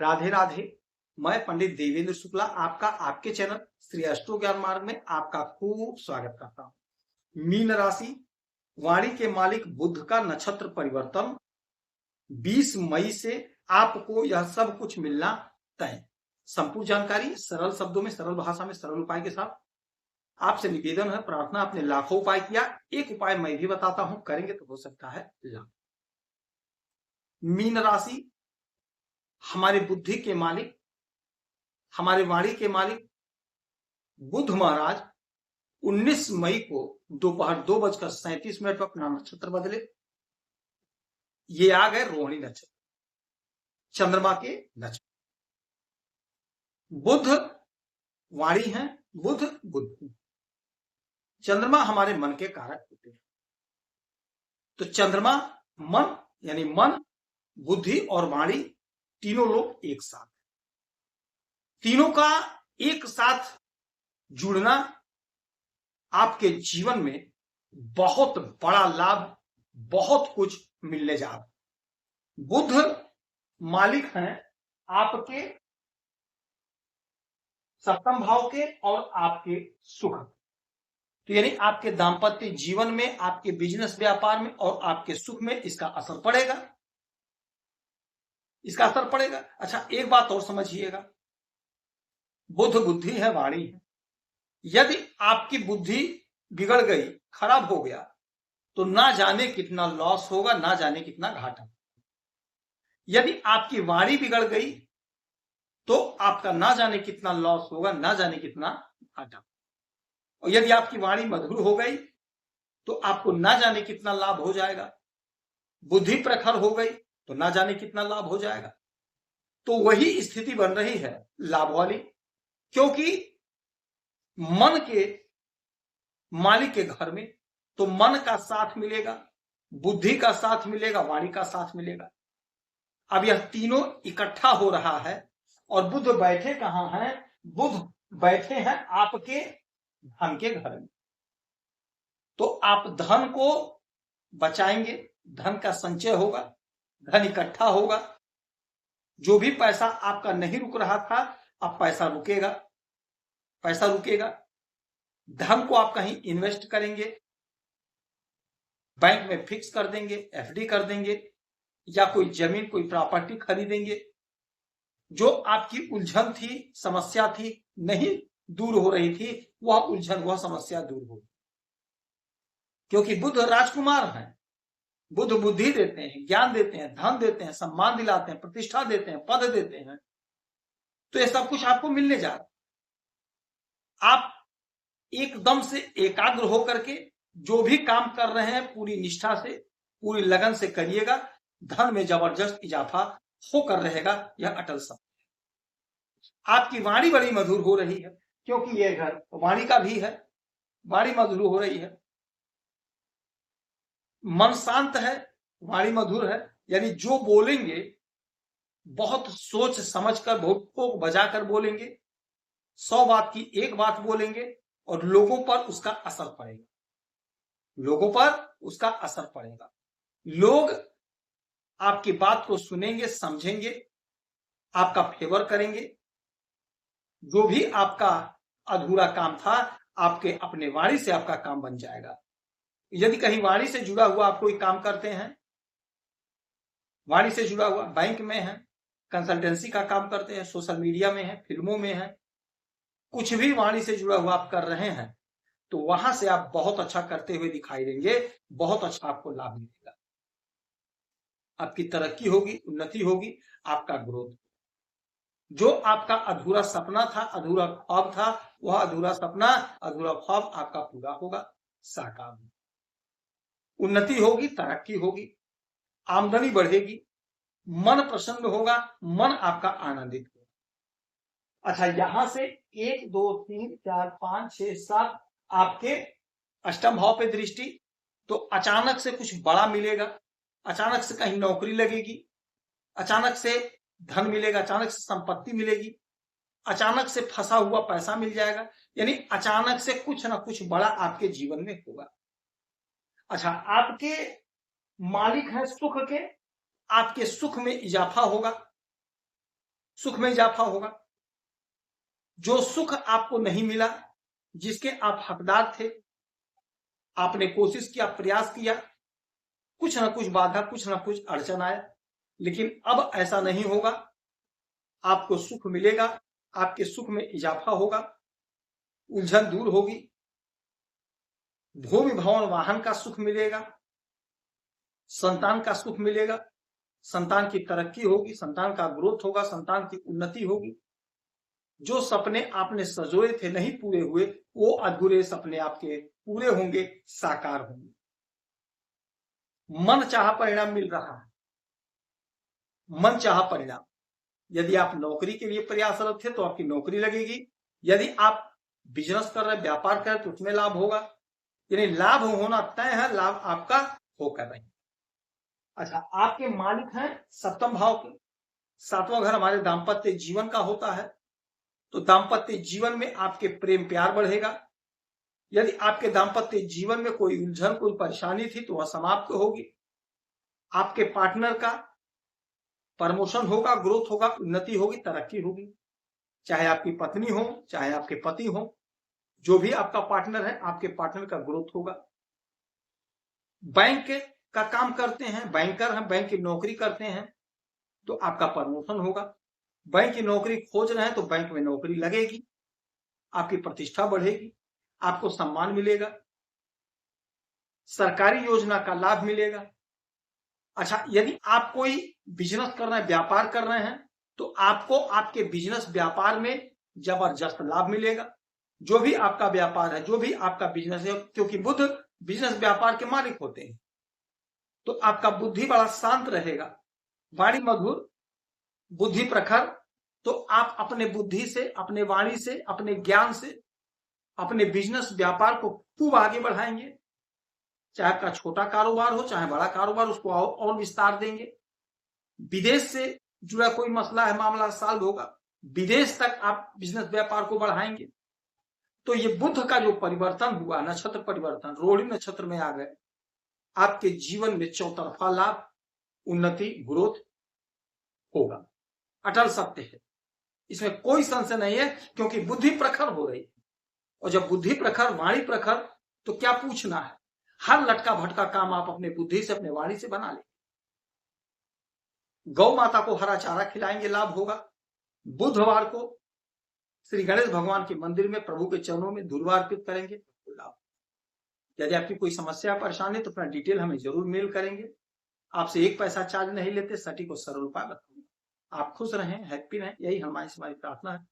राधे राधे। मैं पंडित देवेंद्र शुक्ला आपका आपके चैनल श्री अष्टो ज्ञान मार्ग में आपका खूब स्वागत करता हूं। मीन राशि, वाणी के मालिक बुध का नक्षत्र परिवर्तन 20 मई से आपको यह सब कुछ मिलना तय। संपूर्ण जानकारी सरल शब्दों में, सरल भाषा में, सरल उपाय के साथ आपसे निवेदन है, प्रार्थना। आपने लाखों उपाय किया, एक उपाय मैं भी बताता हूं, करेंगे तो हो सकता है लाभ। मीन राशि हमारे बुद्धि के मालिक, हमारे वाणी के मालिक बुध महाराज 19 मई को दोपहर 2:37 पर अपना नक्षत्र बदले। ये आ गए रोहिणी नक्षत्र, चंद्रमा के नक्षत्र। बुध वाणी है, बुध बुद्धि। चंद्रमा हमारे मन के कारक होते हैं। तो चंद्रमा मन, यानी मन, बुद्धि और वाणी तीनों लोग एक साथ, तीनों का एक साथ जुड़ना आपके जीवन में बहुत बड़ा लाभ, बहुत कुछ मिलने जा रहा। बुध मालिक हैं आपके सप्तम भाव के और आपके सुख, तो यानी आपके दाम्पत्य जीवन में, आपके बिजनेस व्यापार में और आपके सुख में इसका असर पड़ेगा, इसका असर पड़ेगा। अच्छा, एक बात और समझिएगा, बुध बुद्धि है, वाणी है। यदि आपकी बुद्धि बिगड़ गई, खराब हो गया, तो ना जाने कितना लॉस होगा, ना जाने कितना घाटा। यदि आपकी वाणी बिगड़ गई तो आपका ना जाने कितना लॉस होगा, ना जाने कितना घाटा। और यदि आपकी वाणी मधुर हो गई तो आपको ना जाने कितना लाभ हो जाएगा। बुद्धि प्रखर हो गई तो ना जाने कितना लाभ हो जाएगा। तो वही स्थिति बन रही है लाभ वाली, क्योंकि मन के मालिक के घर में तो मन का साथ मिलेगा, बुद्धि का साथ मिलेगा, वाणी का साथ मिलेगा। अब यह तीनों इकट्ठा हो रहा है। और बुध बैठे कहां हैं? बुध बैठे हैं आपके धन के घर में। तो आप धन को बचाएंगे, धन का संचय होगा, धन इकट्ठा होगा। जो भी पैसा आपका नहीं रुक रहा था, अब पैसा रुकेगा, पैसा रुकेगा। धन को आप कहीं इन्वेस्ट करेंगे, बैंक में फिक्स कर देंगे, एफडी कर देंगे, या कोई जमीन, कोई प्रॉपर्टी खरीदेंगे। जो आपकी उलझन थी, समस्या थी, नहीं दूर हो रही थी, वह उलझन, वह समस्या दूर होगी। क्योंकि बुध राजकुमार हैं, बुध बुद्धि देते हैं, ज्ञान देते हैं, धन देते हैं, सम्मान दिलाते हैं, प्रतिष्ठा देते हैं, पद देते हैं। तो ये सब कुछ आपको मिलने जा रहा। आप एकदम से एकाग्र होकर के जो भी काम कर रहे हैं पूरी निष्ठा से, पूरी लगन से करिएगा। धन में जबरदस्त इजाफा होकर रहेगा, यह अटल सत्य। आपकी वाणी बड़ी मधुर हो रही है, क्योंकि यह घर वाणी का भी है, वाणी मधुर हो रही है। मन शांत है, वाणी मधुर है, यानी जो बोलेंगे बहुत सोच समझकर, बहुत ठोक बजाकर बोलेंगे। 100 बात की एक बात बोलेंगे और लोगों पर उसका असर पड़ेगा, लोगों पर उसका असर पड़ेगा। लोग आपकी बात को सुनेंगे, समझेंगे, आपका फेवर करेंगे। जो भी आपका अधूरा काम था, आपके अपने वाणी से आपका काम बन जाएगा। यदि कहीं वाणी से जुड़ा हुआ आप कोई काम करते हैं, वाणी से जुड़ा हुआ, बैंक में है, कंसल्टेंसी का काम करते हैं, सोशल मीडिया में है, फिल्मों में है, कुछ भी वाणी से जुड़ा हुआ आप कर रहे हैं, तो वहां से आप बहुत अच्छा करते हुए दिखाई देंगे, बहुत अच्छा आपको लाभ मिलेगा। आपकी तरक्की होगी, उन्नति होगी, आपका ग्रोथ। जो आपका अधूरा सपना था, अधूरा ख्वाब था, वह अधूरा सपना, अधूरा ख्वाब आपका पूरा होगा, साकार होगा। उन्नति होगी, तरक्की होगी, आमदनी बढ़ेगी, मन प्रसन्न होगा, मन आपका आनंदित होगा। अच्छा, यहां से 1 2 3 4 5 6 7 आपके अष्टम भाव पे दृष्टि, तो अचानक से कुछ बड़ा मिलेगा, अचानक से कहीं नौकरी लगेगी, अचानक से धन मिलेगा, अचानक से संपत्ति मिलेगी, अचानक से फंसा हुआ पैसा मिल जाएगा, यानी अचानक से कुछ ना कुछ बड़ा आपके जीवन में होगा। अच्छा, आपके मालिक हैं सुख के, आपके सुख में इजाफा होगा। सुख में इजाफा होगा। जो सुख आपको नहीं मिला, जिसके आप हकदार थे, आपने कोशिश किया, प्रयास किया, कुछ ना कुछ बाधा, कुछ ना कुछ अड़चन आया, लेकिन अब ऐसा नहीं होगा। आपको सुख मिलेगा, आपके सुख में इजाफा होगा, उलझन दूर होगी, भूमि भवन वाहन का सुख मिलेगा, संतान का सुख मिलेगा, संतान की तरक्की होगी, संतान का ग्रोथ होगा, संतान की उन्नति होगी। जो सपने आपने सजोए थे नहीं पूरे हुए, वो अधूरे सपने आपके पूरे होंगे, साकार होंगे। मन चाहा परिणाम मिल रहा है, मन चाहा परिणाम। यदि आप नौकरी के लिए प्रयासरत थे तो आपकी नौकरी लगेगी। यदि आप बिजनेस कर रहे, व्यापार कर रहे तो उसमें लाभ होगा। यानी लाभ होना तय है, लाभ आपका होकर रहेगा। अच्छा, आपके मालिक हैं सप्तम भाव के, सातवां घर हमारे दाम्पत्य जीवन का होता है, तो दाम्पत्य जीवन में आपके प्रेम प्यार बढ़ेगा। यदि आपके दाम्पत्य जीवन में कोई उलझन, कोई परेशानी थी तो वह समाप्त होगी। आपके पार्टनर का प्रमोशन होगा, ग्रोथ होगा, उन्नति होगी, तरक्की होगी। चाहे आपकी पत्नी हो, चाहे आपके पति हो, जो भी आपका पार्टनर है, आपके पार्टनर का ग्रोथ होगा। बैंक का काम करते हैं, बैंकर हैं, बैंक की नौकरी करते हैं तो आपका प्रमोशन होगा। बैंक की नौकरी खोज रहे हैं तो बैंक में नौकरी लगेगी, आपकी प्रतिष्ठा बढ़ेगी, आपको सम्मान मिलेगा, सरकारी योजना का लाभ मिलेगा। अच्छा, यदि आप कोई बिजनेस कर रहे हैं, व्यापार कर रहे हैं, तो आपको आपके बिजनेस व्यापार में जबरदस्त लाभ मिलेगा। जो भी आपका व्यापार है, जो भी आपका बिजनेस है, क्योंकि बुध बिजनेस व्यापार के मालिक होते हैं, तो आपका बुद्धि बड़ा शांत रहेगा, वाणी मधुर, बुद्धि प्रखर। तो आप अपने बुद्धि से, अपने वाणी से, अपने ज्ञान से अपने बिजनेस व्यापार को खूब आगे बढ़ाएंगे। चाहे आपका छोटा कारोबार हो, चाहे बड़ा कारोबार, उसको और विस्तार देंगे। विदेश से जुड़ा कोई मसला है, मामला सॉल्व होगा, विदेश तक आप बिजनेस व्यापार को बढ़ाएंगे। तो ये बुध का जो परिवर्तन हुआ, नक्षत्र परिवर्तन, रोहिणी नक्षत्र में आ गए, आपके जीवन में चौतरफा लाभ, उन्नति, ग्रोथ होगा। अटल सत्य है, इसमें कोई संशय नहीं है, क्योंकि बुद्धि प्रखर हो रही है। और जब बुद्धि प्रखर, वाणी प्रखर, तो क्या पूछना है। हर लटका भटका काम आप अपने बुद्धि से, अपने वाणी से बना ले। गौ माता को हरा चारा खिलाएंगे, लाभ होगा। बुधवार को श्री गणेश भगवान के मंदिर में प्रभु के चरणों में धूर्वा अर्पित करेंगे, लाभ। यदि आपकी कोई समस्या परेशानी तो अपना डिटेल हमें जरूर मेल करेंगे। आपसे एक पैसा चार्ज नहीं लेते, सटीक और सरल उपाय बताऊंगा। आप खुश रहें, हैप्पी रहें, यही हमारी प्रार्थना है।